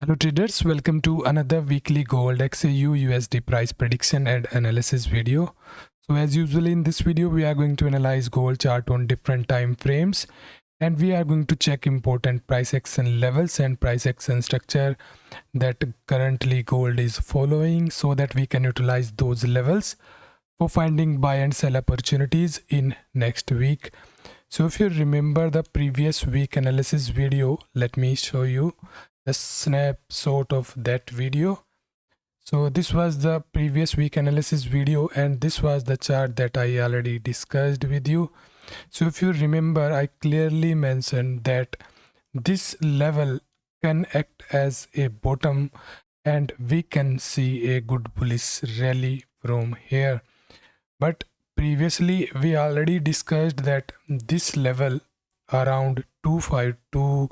Hello traders, welcome to another weekly gold XAUUSD price prediction and analysis video. So as usual in this video we are going to analyze gold chart on different time frames and we are going to check important price action levels and price action structure that currently gold is following so that we can utilize those levels for finding buy and sell opportunities in next week. So if you remember the previous week analysis video, let me show you the snapshot of that video. So this was the previous week analysis video and this was the chart that I already discussed with you. So if you remember, I clearly mentioned that this level can act as a bottom and we can see a good bullish rally from here. But previously we already discussed that this level around 252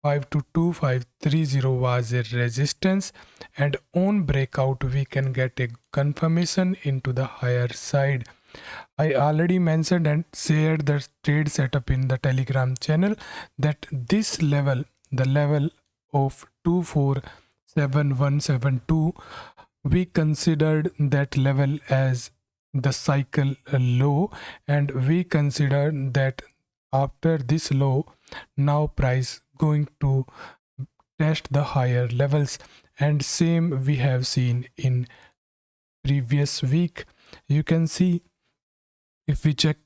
to 2530 was a resistance, and on breakout we can get a confirmation into the higher side. I already mentioned and shared the trade setup in the Telegram channel that this level, the level of 247172, we considered that level as the cycle low, and we consider that after this low now price going to test the higher levels, and same we have seen in previous week. You can see if we check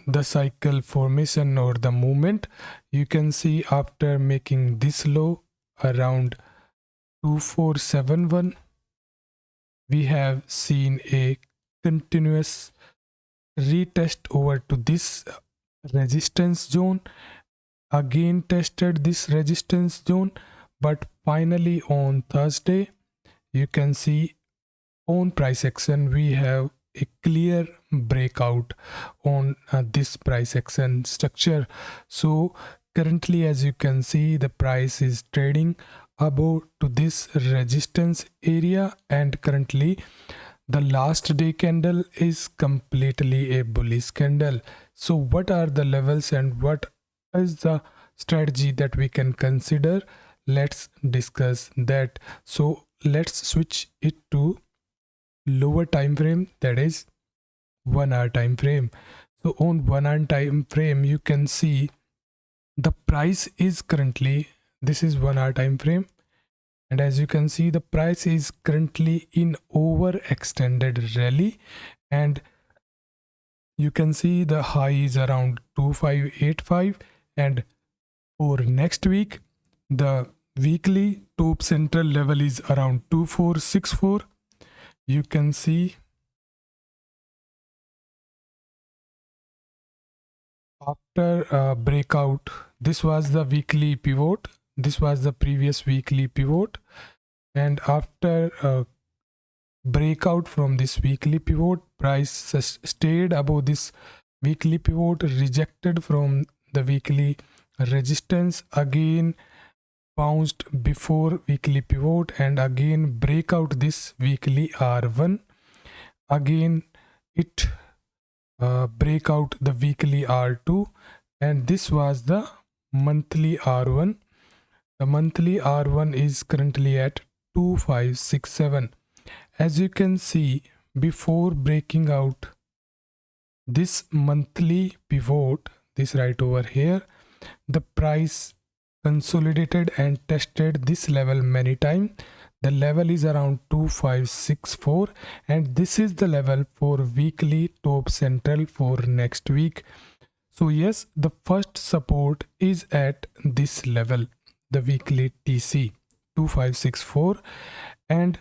the cycle formation or the movement, you can see after making this low around 2471 we have seen a continuous retest over to this resistance zone, again tested this resistance zone, but finally on Thursday you can see on price action we have a clear breakout on this price action structure. So currently as you can see the price is trading above to this resistance area, and currently the last day candle is completely a bullish candle. So what are the levels and what is the strategy that we can consider? Let's discuss that. So let's switch it to lower time frame, that is 1 hour time frame. So on 1 hour time frame you can see the price is currently, this is 1 hour time frame, and as you can see the price is currently in overextended rally, and you can see the high is around 2585, and for next week the weekly top central level is around 2464. You can see after breakout, this was the weekly pivot, this was the previous weekly pivot, and after breakout from this weekly pivot, price stayed above this weekly pivot, rejected from the weekly resistance, again bounced before weekly pivot, and again break out this weekly R1, again it break out the weekly R2, and this was the monthly R1. The monthly R1 is currently at 2567. As you can see, before breaking out this monthly pivot, this right over here, the price consolidated and tested this level many times. The level is around 2564, and this is the level for weekly top central for next week. So yes, the first support is at this level, the weekly TC 2564, and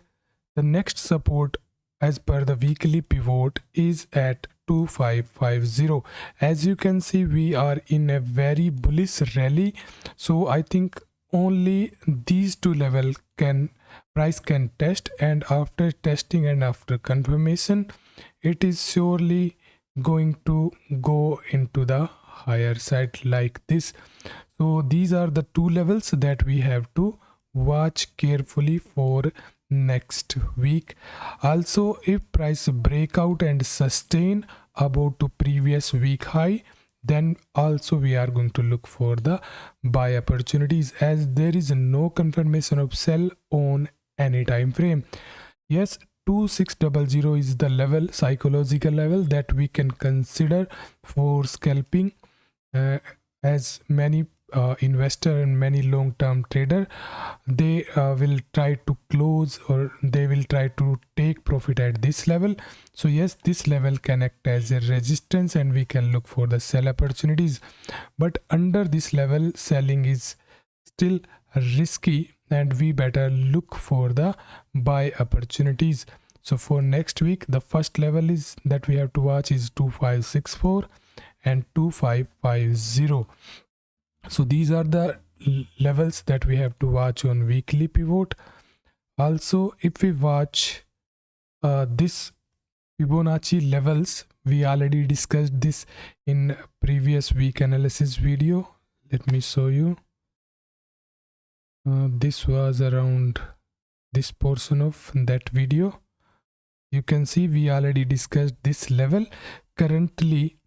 the next support as per the weekly pivot is at 2550. As you can see we are in a very bullish rally, so I think only these two levels can price can test, and after testing and after confirmation it is surely going to go into the higher side like this. So these are the two levels that we have to watch carefully for next week. Also, if price breakout and sustain about to previous week high, then also we are going to look for the buy opportunities, as there is no confirmation of sell on any time frame. Yes, 2600 is the level, psychological level, that we can consider for scalping, as many investor and many long-term trader, they will try to close, or they will try to take profit at this level. So yes, this level can act as a resistance and we can look for the sell opportunities, but under this level selling is still risky and we better look for the buy opportunities. So for next week, the first level is that we have to watch is 2564 and 2550. So these are the levels that we have to watch on weekly pivot. Also, if we watch this Fibonacci levels, we already discussed this in previous week analysis video. Let me show you. This was around this portion of that video. You can see we already discussed this level. Currently,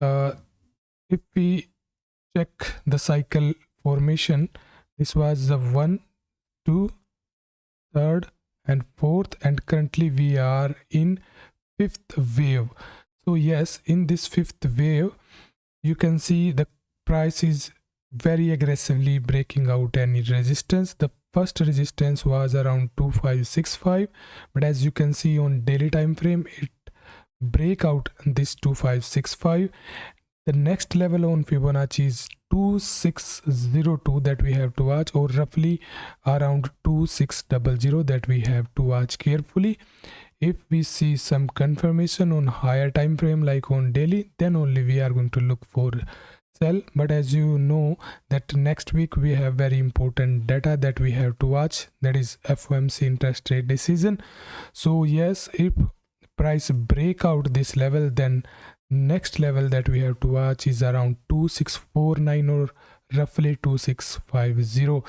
if we check the cycle formation, this was the 1, 2, 3rd and 4th, and currently we are in 5th wave. So yes, in this 5th wave you can see the price is very aggressively breaking out any resistance. The first resistance was around 2565, but as you can see on daily time frame, it break out this 2565. The next level on Fibonacci is 2602 that we have to watch, or roughly around 2600 that we have to watch carefully. If we see some confirmation on higher time frame like on daily, then only we are going to look for sell. But as you know that next week we have very important data that we have to watch, that is FOMC interest rate decision. So yes, if price break out this level, then next level that we have to watch is around 2649 or roughly 2650.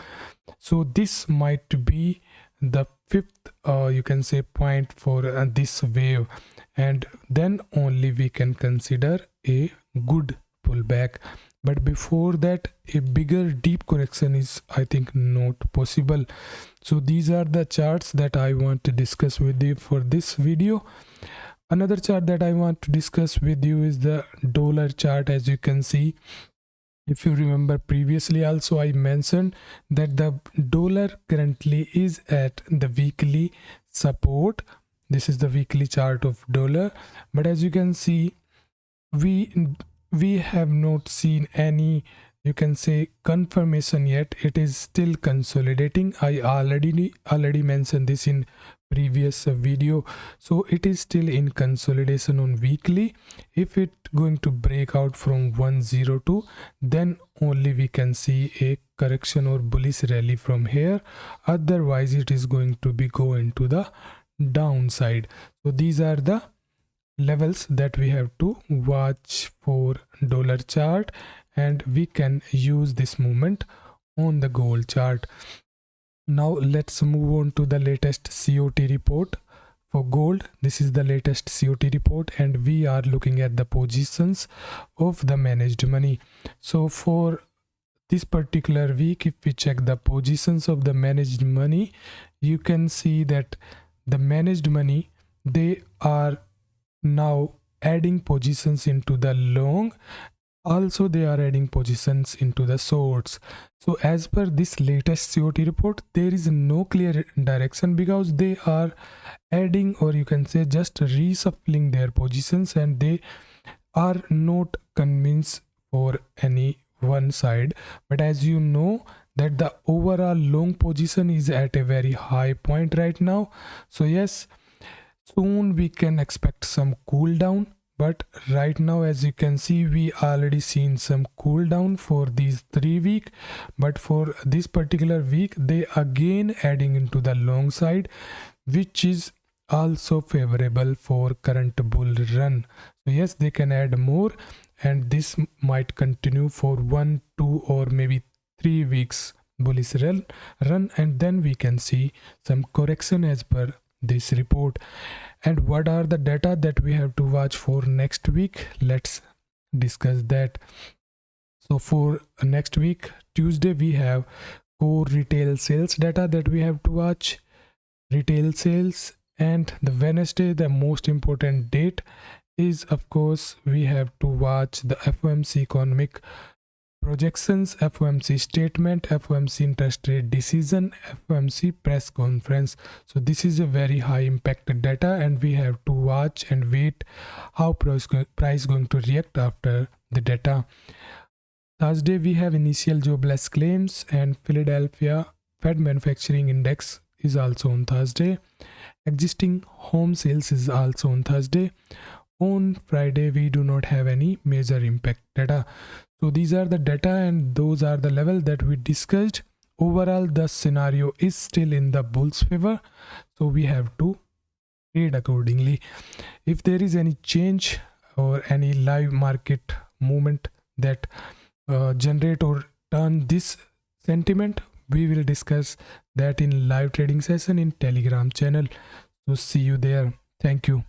So this might be the 5th you can say point for this wave, and then only we can consider a good pullback. But before that, a bigger deep correction is, I think, not possible. So these are the charts that I want to discuss with you for this video. Another chart that I want to discuss with you is the dollar chart. As you can see, if you remember previously also I mentioned that the dollar currently is at the weekly support. This is the weekly chart of dollar, but as you can see, we have not seen any, you can say, confirmation yet. It is still consolidating. I already mentioned this in previous video. So it is still in consolidation on weekly. If it going to break out from 102, then only we can see a correction or bullish rally from here. Otherwise it is going to be going to the downside. So these are the levels that we have to watch for dollar chart, and we can use this movement on the gold chart. Now let's move on to the latest COT report for gold. This is the latest COT report, and we are looking at the positions of the managed money. So for this particular week, if we check the positions of the managed money, you can see that the managed money, they are now adding positions into the long, also they are adding positions into the shorts. So as per this latest COT report, there is no clear direction, because they are adding, or you can say just reshuffling their positions, and they are not convinced for any one side. But as you know that the overall long position is at a very high point right now. So yes, soon we can expect some cool down, but right now as you can see, we already seen some cool down for these 3 weeks, but for this particular week they again adding into the long side, which is also favorable for current bull run. So yes, they can add more, and this might continue for 1, 2 or maybe 3 weeks bullish run, and then we can see some correction as per this report. And what are the data that we have to watch for next week? Let's discuss that. So for next week, Tuesday, we have core retail sales data that we have to watch, retail sales. And the Wednesday, the most important date is, of course, we have to watch the FOMC economic projections, FOMC statement, FOMC interest rate decision, FOMC press conference. So this is a very high impact data, and we have to watch and wait how price going to react after the data. Thursday, we have initial jobless claims, and Philadelphia Fed Manufacturing Index is also on Thursday. Existing home sales is also on Thursday. On Friday, we do not have any major impact data. So these are the data, and those are the level that we discussed. Overall, the scenario is still in the bull's favor, so we have to trade accordingly. If there is any change or any live market movement that generate or turn this sentiment, we will discuss that in live trading session in Telegram channel. So see you there. Thank you.